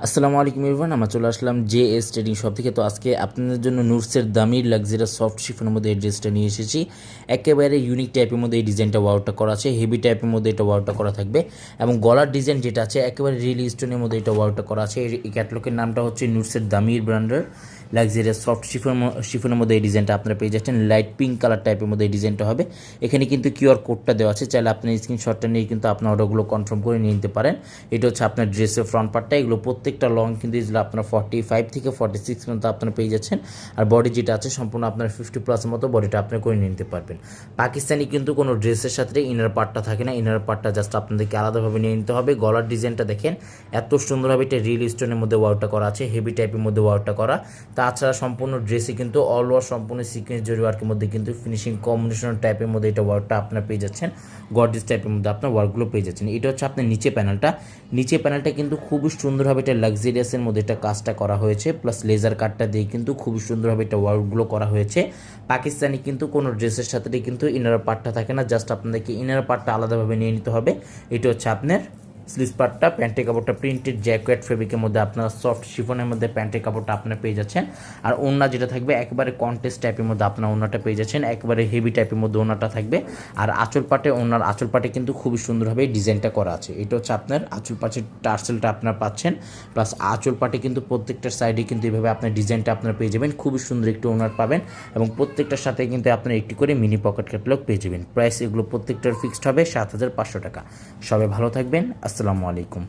আসসালামু আলাইকুম এভরিওয়ান, আমরা চলে আসলাম জেএস ট্রেডিং শপ থেকে। তো আজকে আপনাদের জন্য নুটসের দামি লাক্সারিয়াস সফট শিফনের মধ্যে এই ড্রেসটা নিয়ে এসেছি। একেবারে ইউনিক টাইপের মধ্যে এই ডিজাইনটা ওয়ার্কটা করা আছে, হেভি টাইপের মধ্যে এটা ওয়ার্কটা করা থাকবে এবং গলার ডিজাইন যেটা আছে একেবারে রিয়েল স্টোনের মধ্যে এটা ওয়ার্কটা করা আছে। এই ক্যাটলগের নামটা হচ্ছে নুটসের দামির ব্র্যান্ডের লাক্সারিয়াস সফট শিফনের মধ্যে এই ডিজাইনটা আপনারা পেয়ে যাচ্ছেন। লাইট পিঙ্ক কালার টাইপের মধ্যে এই ডিজাইনটা হবে। এখানে কিন্তু কিউআর কোডটা দেওয়া আছে, চাইলে আপনি স্ক্রিনশটটা নিয়ে কিন্তু আপনার অর্ডারগুলো কনফার্ম করে নিয়ে নিতে পারেন। এটা হচ্ছে আপনার ড্রেসের ফ্রন্ট পার্টটা। এগুলো প্রত্যেকটা লং কিন্তু এগুলো আপনার 45 থেকে 46 পর্যন্ত আপনারা পেয়ে যাচ্ছেন। আর বডি যেটা আছে সম্পূর্ণ আপনার 50+ মতো বডিটা আপনি করে নিতে পারবেন। পাকিস্তানি কিন্তু কোনো ড্রেসের সাথে ইনার পার্টটা থাকে না, ইনার পার্টটা জাস্ট আপনাদেরকে আলাদাভাবে নিয়ে নিতে হবে। গলার ডিজাইনটা দেখেন এত সুন্দরভাবে এটা রিয়েল স্টোনের মধ্যে ওয়ার্কটা করা আছে, হেভি টাইপের মধ্যে ওয়ার্কটা করা। তাছাড়া সম্পূর্ণ ড্রেসে কিন্তু অল ওভার সম্পূর্ণ সিকোয়েন্স জরি ওয়ার্কের মধ্যে কিন্তু ফিনিশিং কম্বিনেশন টাইপের মধ্যে এটা ওয়ার্কটা আপনারা পেয়ে যাচ্ছেন। গর্জিয়াস টাইপের মধ্যে আপনার ওয়ার্কগুলো পেয়ে যাচ্ছেন। এটা হচ্ছে আপনার নিচে প্যানেলটা কিন্তু খুবই সুন্দরভাবে এটা লাক্সারিয়াসের মধ্যে এটা কাজটা করা হয়েছে, প্লাস লেজার কাটটা দিয়ে কিন্তু খুবই সুন্দরভাবে এটা ওয়ার্কগুলো করা হয়েছে। পাকিস্তানি কিন্তু কোনো ড্রেসের সাথে কিন্তু ইনার পার্টটা থাকে না, জাস্ট আপনাদেরকে ইনার পার্টটা আলাদাভাবে নিয়ে নিতে হবে। এটা হচ্ছে আপনার স্লিভস পার্টটা। প্যান্টের কাপড়টা প্রিন্টেড জ্যাকেট ফেব্রিকের মধ্যে আপনার সফট শিফনের মধ্যে প্যান্টের কাপড়টা আপনারা পেয়ে যাচ্ছেন। আর ওড়না যেটা থাকবে একেবারে কন্টেস্ট টাইপের মধ্যে আপনার ওড়নাটা পেয়ে যাচ্ছেন, একেবারে হেভি টাইপের মধ্যে ওড়নাটা থাকবে। আর ওড়নার আঁচল পাটে কিন্তু খুবই সুন্দরভাবে ডিজাইনটা করা আছে। এটা হচ্ছে আপনার আঁচল পাটের টার্সেলটা আপনারা পাচ্ছেন, প্লাস আঁচল পাটে কিন্তু প্রত্যেকটার সাইডে কিন্তু এইভাবে আপনার ডিজাইনটা আপনারা পেয়ে যাবেন। খুবই সুন্দর একটি ওড়নার পাবেন এবং প্রত্যেকটার সাথে কিন্তু আপনারা একটি করে মিনি পকেট ক্যাটালগ পেয়ে যাবেন। প্রাইস এগুলো প্রত্যেকটার ফিক্সড হবে 7,500 টাকা। সবাই ভালো থাকবেন, আসসালামু আলাইকুম।